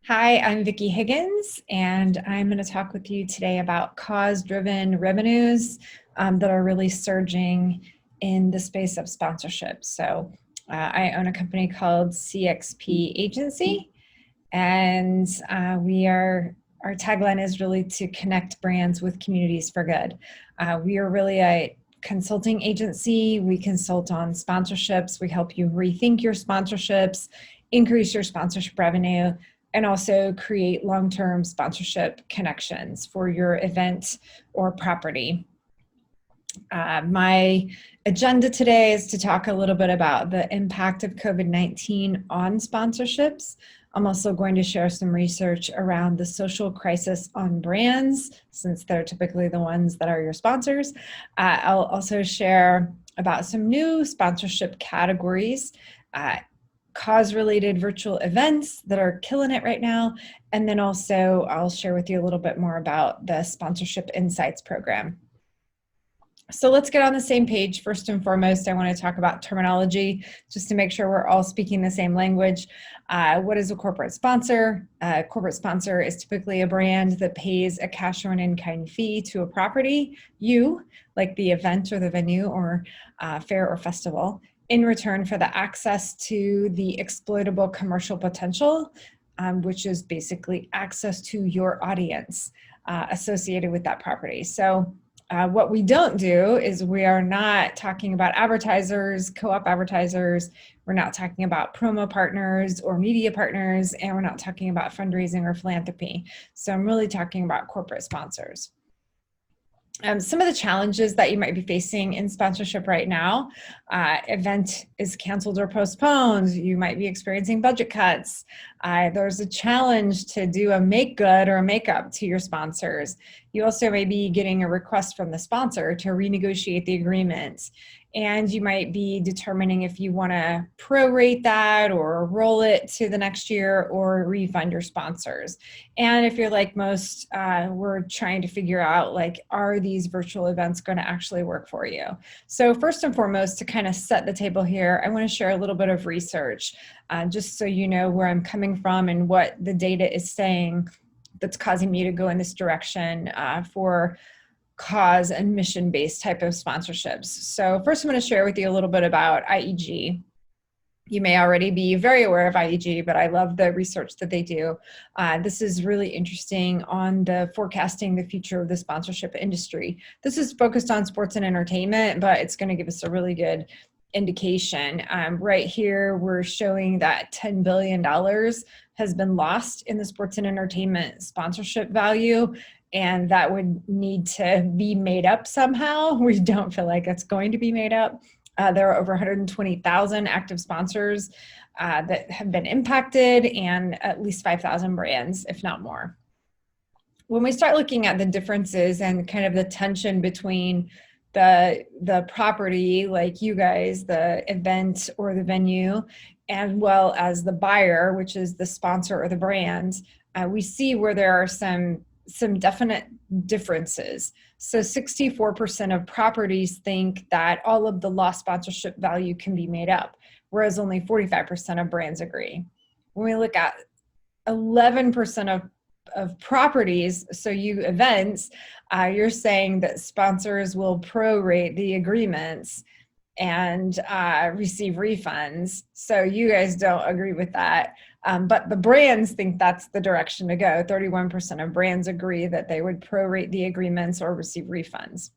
Hi, I'm Vicki Higgins, and I'm going to talk with you today about cause-driven revenues that are really surging in the space of sponsorship. I own a company called CXP Agency, and our tagline is really to connect brands with communities for good. We are really a consulting agency. We consult on sponsorships. We help you rethink your sponsorships, increase your sponsorship revenue, and also create long-term sponsorship connections for your event or property. My agenda today is to talk a little bit about the impact of COVID-19 on sponsorships. I'm also going to share some research around the social crisis on brands, since they're typically the ones that are your sponsors. I'll also share about some new sponsorship categories, cause-related virtual events that are killing it right now. And then also I'll share with you a little bit more about the Sponsorship Insights program. So let's get on the same page. First and foremost, I want to talk about terminology, just to make sure we're all speaking the same language. What is a corporate sponsor? A corporate sponsor is typically a brand that pays a cash or an in-kind fee to a property, like the event or the venue or fair or festival, in return for the access to the exploitable commercial potential, which is basically access to your audience associated with that property. So what we don't do is we are not talking about advertisers, co-op advertisers. We're not talking about promo partners or media partners, and we're not talking about fundraising or philanthropy. So I'm really talking about corporate sponsors. Some of the challenges that you might be facing in sponsorship right now, event is canceled or postponed. You might be experiencing budget cuts. There's a challenge to do a make good or a makeup to your sponsors. You also may be getting a request from the sponsor to renegotiate the agreement. And you might be determining if you want to prorate that or roll it to the next year or refund your sponsors. And if you're like most, we're trying to figure out, like, are these virtual events going to actually work for you? So first and foremost, to kind of set the table here, I want to share a little bit of research, just so you know where I'm coming from and what the data is saying that's causing me to go in this direction for cause and mission-based type of sponsorships. So first I'm going to share with you a little bit about IEG. You may already be very aware of IEG, but I love the research that they do. This is really interesting on the forecasting the future of the sponsorship industry. This is focused on sports and entertainment, but it's going to give us a really good indication. Right here, we're showing that $10 billion has been lost in the sports and entertainment sponsorship value, and that would need to be made up somehow. We don't feel like it's going to be made up. There are over 120,000 active sponsors that have been impacted, and at least 5,000 brands, if not more. When we start looking at the differences and kind of the tension between the property, like you guys, the event or the venue, and well as the buyer, which is the sponsor or the brand, we see where there are some definite differences. So 64% of properties think that all of the lost sponsorship value can be made up, whereas only 45% of brands agree. When we look at 11% of properties, so you events, you're saying that sponsors will prorate the agreements and receive refunds. So you guys don't agree with that. But the brands think that's the direction to go. 31% of brands agree that they would prorate the agreements or receive refunds.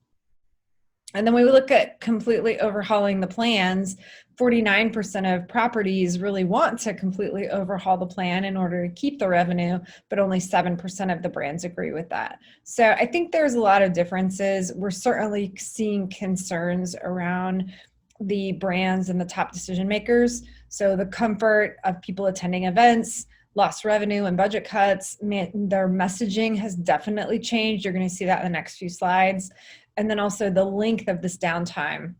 And then we look at completely overhauling the plans. 49% of properties really want to completely overhaul the plan in order to keep the revenue, but only 7% of the brands agree with that. So I think there's a lot of differences. We're certainly seeing concerns around the brands and the top decision makers. So the comfort of people attending events, lost revenue and budget cuts, their messaging has definitely changed. You're going to see that in the next few slides. And then also the length of this downtime,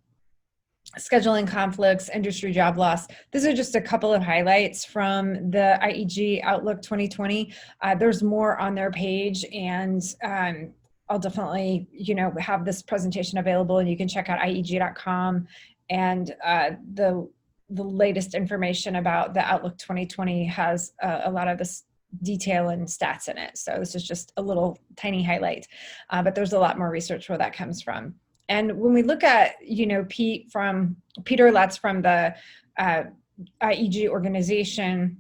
scheduling conflicts, industry job loss. These are just a couple of highlights from the IEG Outlook 2020. There's more on their page, and I'll definitely, have this presentation available, and you can check out IEG.com, and the latest information about the Outlook 2020 has a lot of detail and stats in it. So this is just a little tiny highlight, but there's a lot more research where that comes from. And when we look at, Peter Lutz from the IEG organization,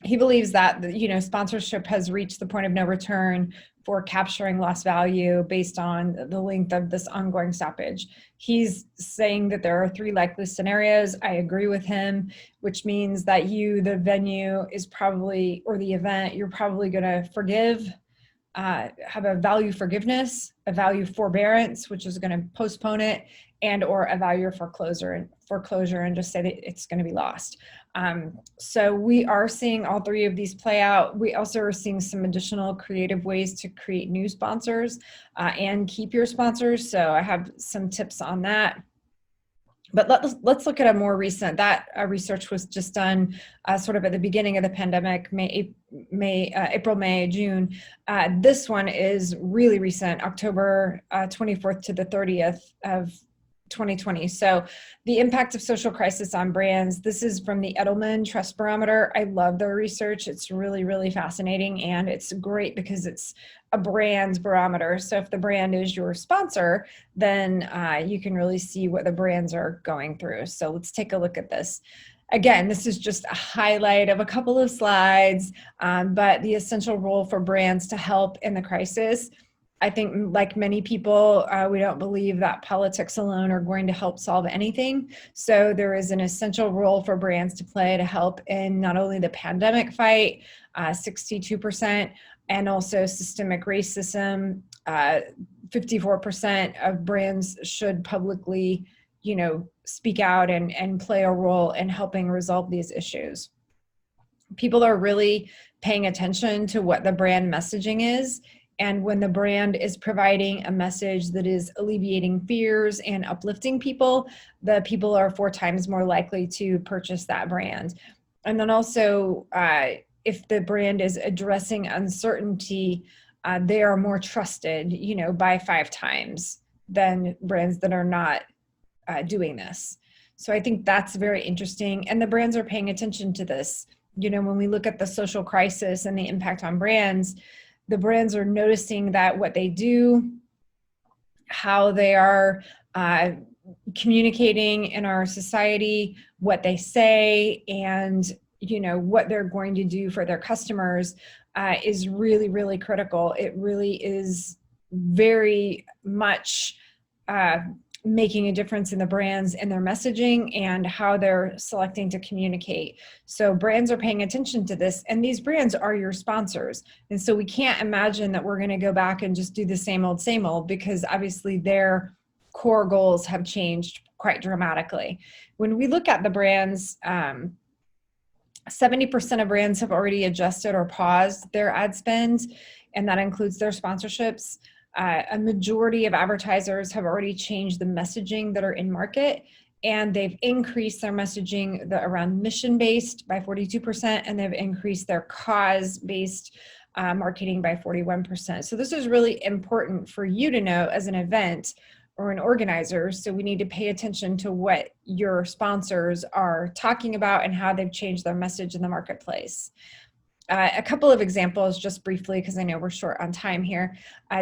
he believes that, sponsorship has reached the point of no return for capturing lost value based on the length of this ongoing stoppage. He's saying that there are 3 likely scenarios. I agree with him, which means that the venue is probably, or the event, you're probably going to forgive, have a value forgiveness, a value forbearance, which is going to postpone it, and or a value foreclosure and just say that it's going to be lost. So we are seeing all 3 of these play out. We also are seeing some additional creative ways to create new sponsors and keep your sponsors. So I have some tips on that. But let's look at a more recent. That research was just done sort of at the beginning of the pandemic, April, May, June. This one is really recent, October 24th to the 30th of 2020. So the impact of social crisis on brands. This is from the Edelman Trust Barometer. I love their research. It's really, really fascinating. And it's great because it's a brand barometer. So if the brand is your sponsor, then you can really see what the brands are going through. So let's take a look at this. Again, this is just a highlight of a couple of slides, but the essential role for brands to help in the crisis. I think, like many people, we don't believe that politics alone are going to help solve anything. So there is an essential role for brands to play to help in not only the pandemic fight, 62%, and also systemic racism. 54% of brands should publicly, speak out and play a role in helping resolve these issues. People are really paying attention to what the brand messaging is. And when the brand is providing a message that is alleviating fears and uplifting people, the people are 4 times more likely to purchase that brand. And then also, if the brand is addressing uncertainty, they are more trusted, by 5 times than brands that are not doing this. So I think that's very interesting. And the brands are paying attention to this. When we look at the social crisis and the impact on brands, the brands are noticing that what they do, how they are communicating in our society, what they say, and what they're going to do for their customers is really, really critical. It really is very much making a difference in the brands and their messaging and how they're selecting to communicate. So brands are paying attention to this, and these brands are your sponsors. And so we can't imagine that we're going to go back and just do the same old, because obviously their core goals have changed quite dramatically. When we look at the brands, 70% of brands have already adjusted or paused their ad spend, and that includes their sponsorships. A majority of advertisers have already changed the messaging that are in market, and they've increased their messaging around mission-based by 42%, and they've increased their cause-based marketing by 41%. So this is really important for you to know as an event or an organizer. So we need to pay attention to what your sponsors are talking about and how they've changed their message in the marketplace. A couple of examples, just briefly, because I know we're short on time here.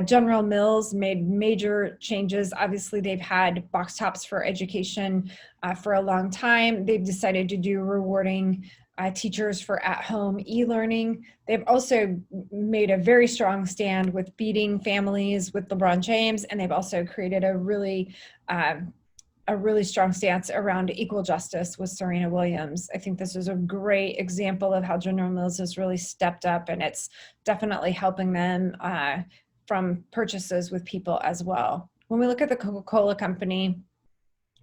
General Mills made major changes. Obviously, they've had box tops for education for a long time. They've decided to do rewarding teachers for at-home e-learning. They've also made a very strong stand with beating families with LeBron James, and they've also created a really strong stance around equal justice with Serena Williams. I think this is a great example of how General Mills has really stepped up, and it's definitely helping them from purchases with people as well. When we look at the Coca-Cola Company,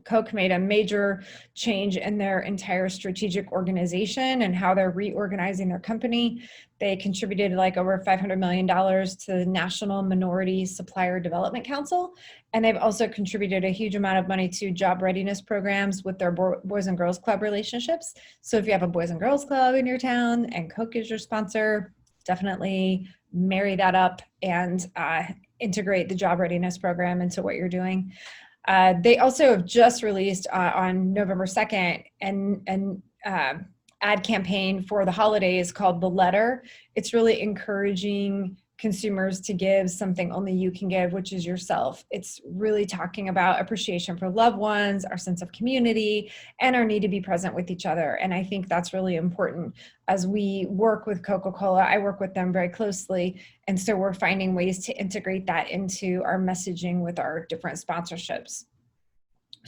Coke made a major change in their entire strategic organization and how they're reorganizing their company. They contributed like over $500 million to the National Minority Supplier Development Council. And they've also contributed a huge amount of money to job readiness programs with their Boys and Girls Club relationships. So if you have a Boys and Girls Club in your town and Coke is your sponsor, definitely marry that up and integrate the job readiness program into what you're doing. They also have just released on November 2nd and ad campaign for the holidays called The Letter. It's really encouraging consumers to give something only you can give, which is yourself. It's really talking about appreciation for loved ones, our sense of community, and our need to be present with each other. And I think that's really important as we work with Coca-Cola. I work with them very closely. And so we're finding ways to integrate that into our messaging with our different sponsorships.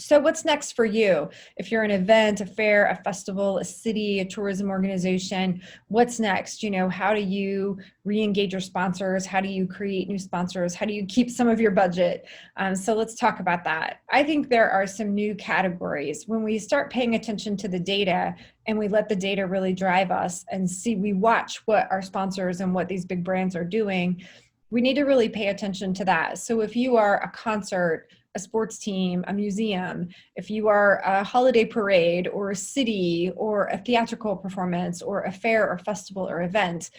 So what's next for you? If you're an event, a fair, a festival, a city, a tourism organization, what's next? How do you re-engage your sponsors? How do you create new sponsors? How do you keep some of your budget? So let's talk about that. I think there are some new categories. When we start paying attention to the data and we let the data really drive us and we watch what our sponsors and what these big brands are doing, we need to really pay attention to that. So if you are a concert, a sports team, a museum, if you are a holiday parade or a city or a theatrical performance or a fair or festival or event,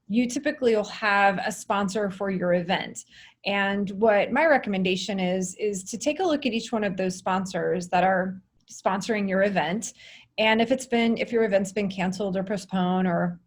you typically will have a sponsor for your event. And what my recommendation is to take a look at each one of those sponsors that are sponsoring your event. And if your event's been canceled or postponed or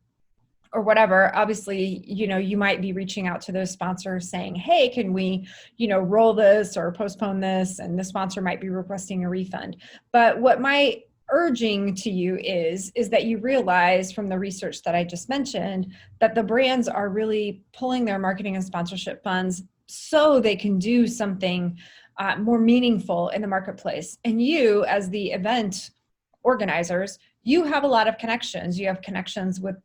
whatever, obviously, you might be reaching out to those sponsors saying, hey, can we, roll this or postpone this? And the sponsor might be requesting a refund. But what my urging to you is that you realize from the research that I just mentioned, that the brands are really pulling their marketing and sponsorship funds so they can do something more meaningful in the marketplace. And you, as the event organizers, you have a lot of connections. You have connections with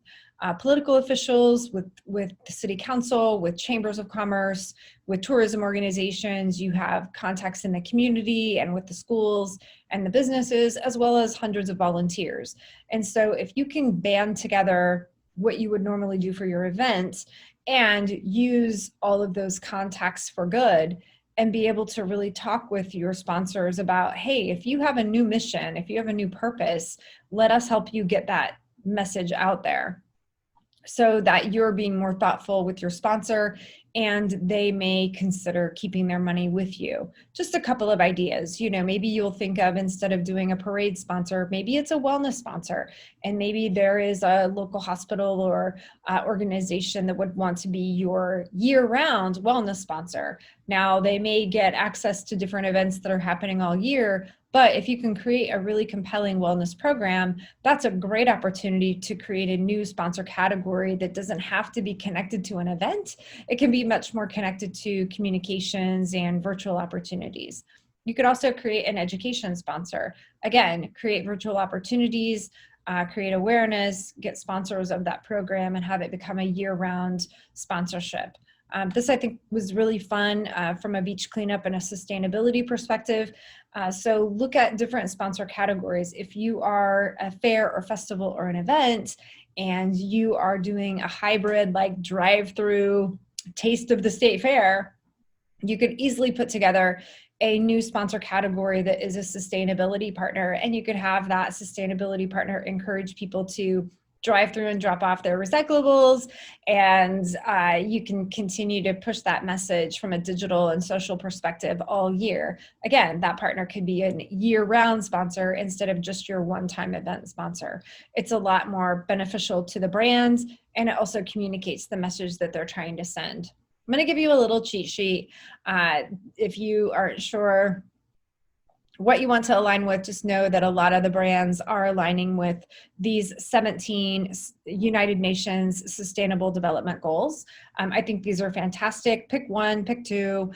political officials, with the city council, with chambers of commerce, with tourism organizations. You have contacts in the community and with the schools and the businesses, as well as hundreds of volunteers. And so if you can band together what you would normally do for your event and use all of those contacts for good, and be able to really talk with your sponsors about, hey, if you have a new mission, if you have a new purpose, let us help you get that message out there, so that you're being more thoughtful with your sponsor and they may consider keeping their money with you. Just a couple of ideas. Maybe you'll think of, instead of doing a parade sponsor, maybe it's a wellness sponsor, and maybe there is a local hospital or organization that would want to be your year-round wellness sponsor. Now, they may get access to different events that are happening all year, but if you can create a really compelling wellness program, that's a great opportunity to create a new sponsor category that doesn't have to be connected to an event. It can be much more connected to communications and virtual opportunities. You could also create an education sponsor. Again, create virtual opportunities, create awareness, get sponsors of that program, and have it become a year-round sponsorship. This, I think, was really fun from a beach cleanup and a sustainability perspective. So look at different sponsor categories. If you are a fair or festival or an event, and you are doing a hybrid, like drive-through taste of the state fair, you could easily put together a new sponsor category that is a sustainability partner, and you could have that sustainability partner encourage people to drive through and drop off their recyclables, and you can continue to push that message from a digital and social perspective all year. Again, that partner could be a year-round sponsor instead of just your one-time event sponsor. It's a lot more beneficial to the brands, and it also communicates the message that they're trying to send. I'm going to give you a little cheat sheet. If you aren't sure what you want to align with, just know that a lot of the brands are aligning with these 17 United Nations Sustainable Development Goals. I think these are fantastic. Pick one, pick two,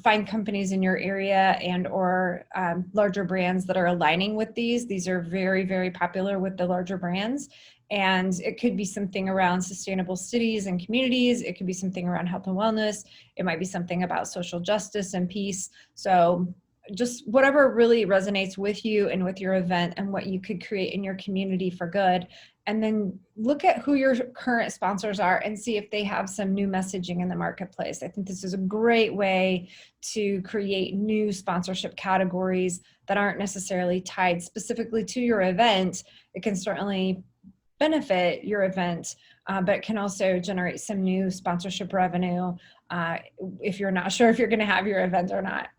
find companies in your area and or larger brands that are aligning with these. These are very, very popular with the larger brands. And it could be something around sustainable cities and communities. It could be something around health and wellness. It might be something about social justice and peace. So just whatever really resonates with you and with your event and what you could create in your community for good. And then look at who your current sponsors are and see if they have some new messaging in the marketplace. I think this is a great way to create new sponsorship categories that aren't necessarily tied specifically to your event. It can certainly benefit your event, but can also generate some new sponsorship revenue if you're not sure if you're going to have your event or not.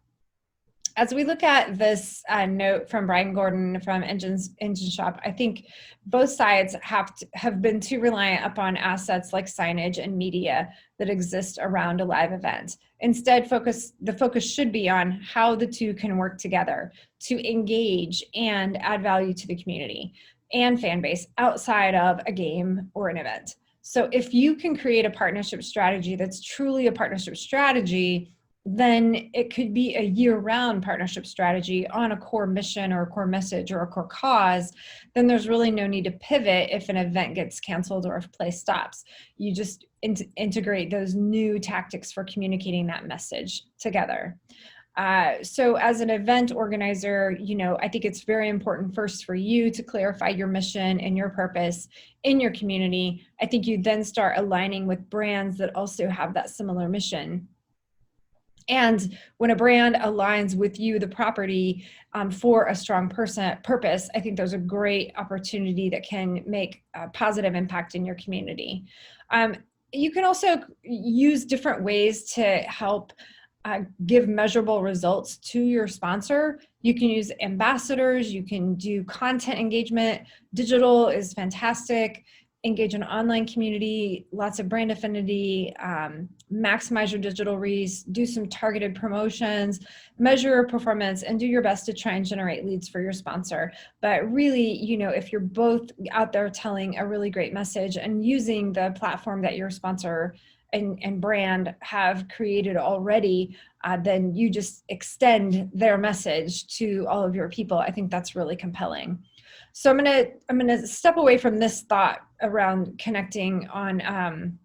As we look at this note from Brian Gordon from Engine Shop, I think both sides have been too reliant upon assets like signage and media that exist around a live event. Instead, the focus should be on how the two can work together to engage and add value to the community and fan base outside of a game or an event. So if you can create a partnership strategy that's truly a partnership strategy, then it could be a year-round partnership strategy on a core mission or a core message or a core cause. Then there's really no need to pivot if an event gets canceled or if play stops. You just integrate those new tactics for communicating that message together. So as an event organizer, I think it's very important first for you to clarify your mission and your purpose in your community. I think you then start aligning with brands that also have that similar mission. And when a brand aligns with you, the property, for a strong purpose, I think there's a great opportunity that can make a positive impact in your community. You can also use different ways to help give measurable results to your sponsor. You can use ambassadors, you can do content engagement. Digital is fantastic. Engage an online community, lots of brand affinity, maximize your digital reach, do some targeted promotions, measure your performance, and do your best to try and generate leads for your sponsor. But really, if you're both out there telling a really great message and using the platform that your sponsor and brand have created already, then you just extend their message to all of your people. I think that's really compelling. So I'm gonna step away from this thought around connecting on,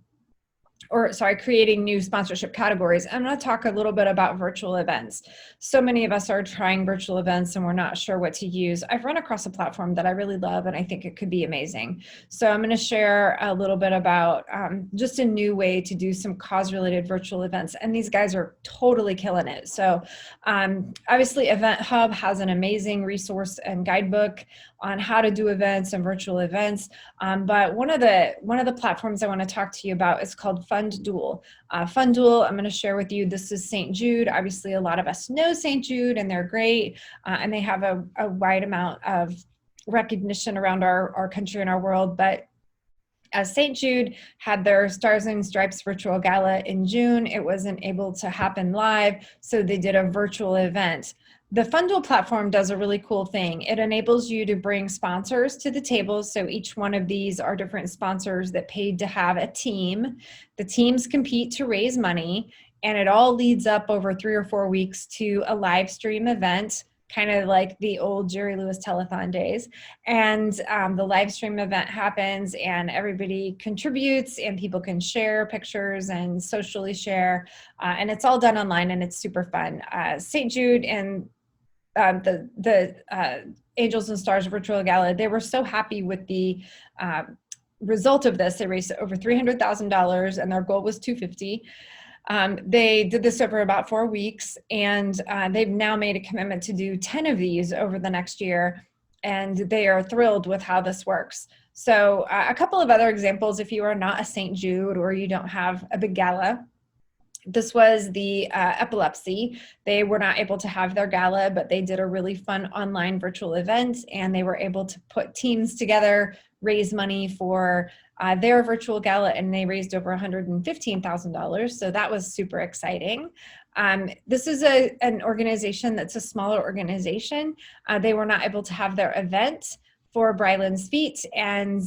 creating new sponsorship categories. I'm gonna talk a little bit about virtual events. So many of us are trying virtual events and we're not sure what to use. I've run across a platform that I really love and I think it could be amazing. So I'm gonna share a little bit about just a new way to do some cause-related virtual events. And these guys are totally killing it. So obviously Event Hub has an amazing resource and guidebook on how to do events and virtual events. But one of the platforms I want to talk to you about is called FundDuel. FundDuel, I'm going to share with you, this is St. Jude. Obviously, a lot of us know St. Jude and they're great. And they have a wide amount of recognition around our country and our world. But as St. Jude had their Stars and Stripes virtual gala in June, it wasn't able to happen live, so they did a virtual event. The FundDuel platform does a really cool thing. It enables you to bring sponsors to the table. So each one of these are different sponsors that paid to have a team. The teams compete to raise money, and it all leads up over 3 or 4 weeks to a live stream event, kind of like the old Jerry Lewis telethon days. And the live stream event happens and everybody contributes and people can share pictures and socially share. And it's all done online and it's super fun. St. Jude and the Angels and Stars virtual gala, they were so happy with the result of this. They raised over $300,000 and their goal was $250,000. They did this over about 4 weeks, and they've now made a commitment to do 10 of these over the next year, and they are thrilled with how this works. So a couple of other examples, if you are not a St. Jude or you don't have a big gala. This was the Epilepsy. They were not able to have their gala, but they did a really fun online virtual event, and they were able to put teams together, raise money for their virtual gala, and they raised over $115,000. So that was super exciting. This is an organization that's a smaller organization. They were not able to have their event for Bryland's Feet, and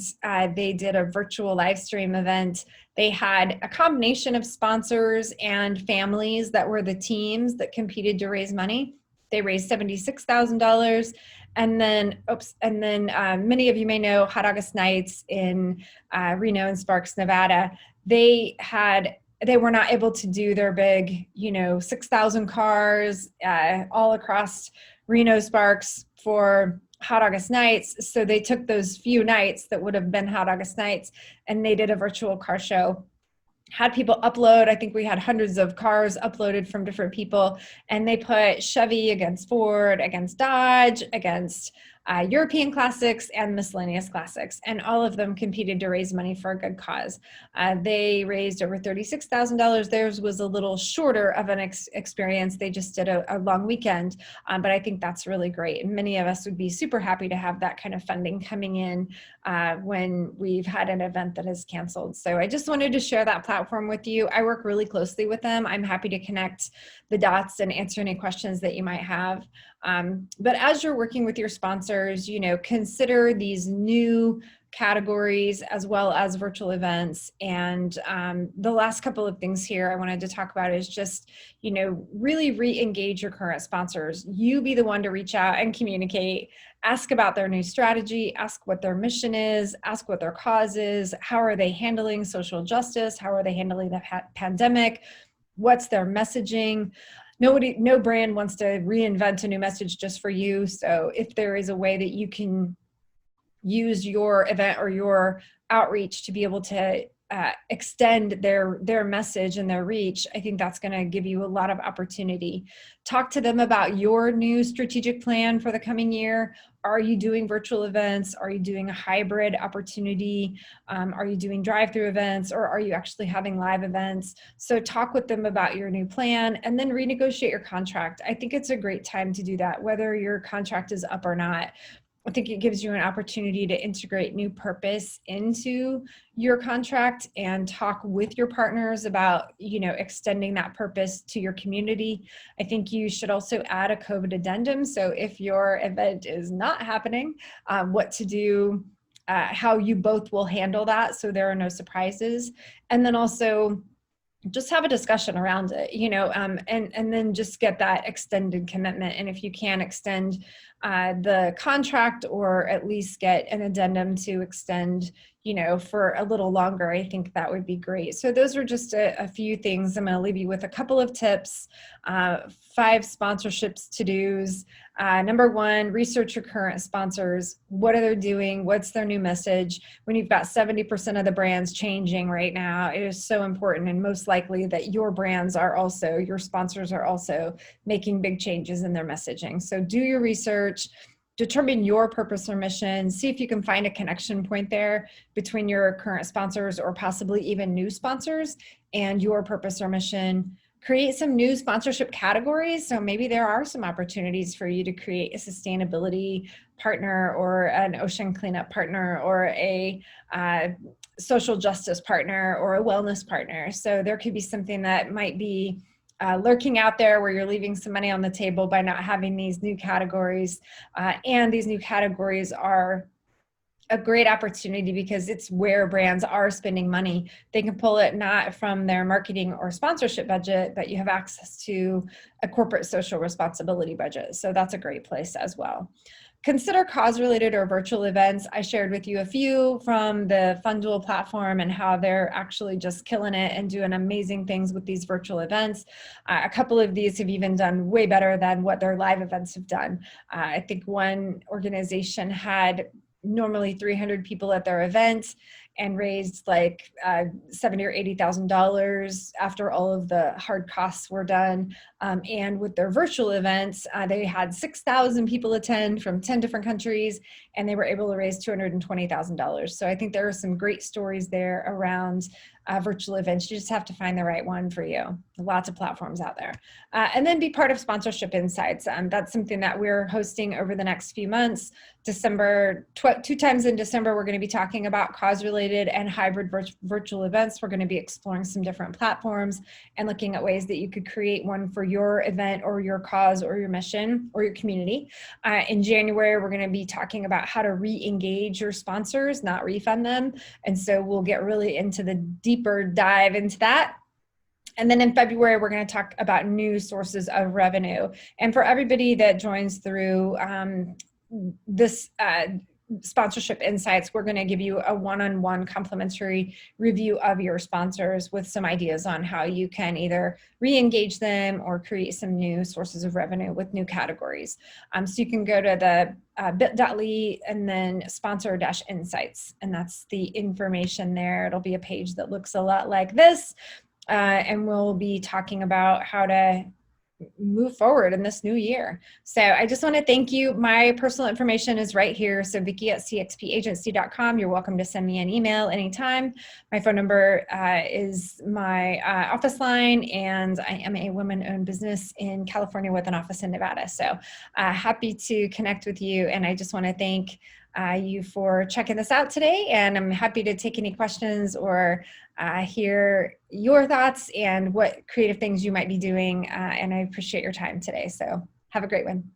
they did a virtual live stream event. They had a combination of sponsors and families that were the teams that competed to raise money. They raised $76,000. And then many of you may know Hot August Nights in Reno and Sparks, Nevada. They were not able to do their big, 6,000 cars all across Reno, Sparks for Hot August Nights. So they took those few nights that would have been Hot August Nights and they did a virtual car show. Had people upload. I think we had hundreds of cars uploaded from different people, and they put Chevy against Ford, against Dodge, against European Classics and Miscellaneous Classics, and all of them competed to raise money for a good cause. They raised over $36,000. Theirs was a little shorter of an experience. They just did a long weekend, but I think that's really great. And many of us would be super happy to have that kind of funding coming in when we've had an event that is canceled. So I just wanted to share that platform with you. I work really closely with them. I'm happy to connect the dots and answer any questions that you might have. But as you're working with your sponsors, consider these new categories as well as virtual events. And the last couple of things here I wanted to talk about is just, really re-engage your current sponsors. You be the one to reach out and communicate, ask about their new strategy, ask what their mission is, ask what their cause is, how are they handling social justice, how are they handling the pandemic, what's their messaging. No brand wants to reinvent a new message just for you. So if there is a way that you can use your event or your outreach to be able to extend their message and their reach, I think that's going to give you a lot of opportunity. Talk to them about your new strategic plan for the coming year. Are you doing virtual events? Are you doing a hybrid opportunity? Are you doing drive-through events, or are you actually having live events? So talk with them about your new plan and then renegotiate your contract. I think it's a great time to do that, whether your contract is up or not. I think it gives you an opportunity to integrate new purpose into your contract and talk with your partners about, extending that purpose to your community. I think you should also add a COVID addendum. So if your event is not happening, what to do, how you both will handle that so there are no surprises. And then also just have a discussion around it, and then just get that extended commitment. And if you can extend the contract, or at least get an addendum to extend, for a little longer, I think that would be great. So those are just a few things. I'm going to leave you with a couple of tips, 5 sponsorships to-dos. Number 1, research your current sponsors. What are they doing? What's their new message? When you've got 70% of the brands changing right now, it is so important and most likely that your sponsors are also making big changes in their messaging. So do your research, determine your purpose or mission, see if you can find a connection point there between your current sponsors or possibly even new sponsors and your purpose or mission. Create some new sponsorship categories. So maybe there are some opportunities for you to create a sustainability partner, or an ocean cleanup partner, or a social justice partner, or a wellness partner. So there could be something that might be lurking out there where you're leaving some money on the table by not having these new categories. And these new categories are a great opportunity because it's where brands are spending money. They can pull it not from their marketing or sponsorship budget, but you have access to a corporate social responsibility budget. So that's a great place as well. Consider cause-related or virtual events. I shared with you a few from the FunDuel platform and how they're actually just killing it and doing amazing things with these virtual events. A couple of these have even done way better than what their live events have done. I think one organization had normally 300 people at their event and raised like $70,000 or $80,000 after all of the hard costs were done. And with their virtual events, they had 6,000 people attend from 10 different countries, and they were able to raise $220,000. So I think there are some great stories there around virtual events. You just have to find the right one for you. Lots of platforms out there. And then be part of Sponsorship Insights. That's something that we're hosting over the next few months. 2 times in December, we're going to be talking about cause-related and hybrid virtual events. We're going to be exploring some different platforms and looking at ways that you could create one for your event or your cause or your mission or your community. In January, we're going to be talking about how to re-engage your sponsors, not refund them. And so we'll get really into the deeper dive into that. And then in February, we're going to talk about new sources of revenue. And for everybody that joins through this Sponsorship Insights, we're going to give you a one-on-one complimentary review of your sponsors with some ideas on how you can either re-engage them or create some new sources of revenue with new categories. So you can go to the bit.ly and then sponsor-insights, and that's the information there. It'll be a page that looks a lot like this, and we'll be talking about how to move forward in this new year. So I just want to thank you. My personal information is right here. So Vicki@cxpagency.com. You're welcome to send me an email anytime. My phone number is my office line, and I am a woman-owned business in California with an office in Nevada. So happy to connect with you. And I just want to thank you for checking this out today. And I'm happy to take any questions or hear your thoughts and what creative things you might be doing. And I appreciate your time today. So have a great one.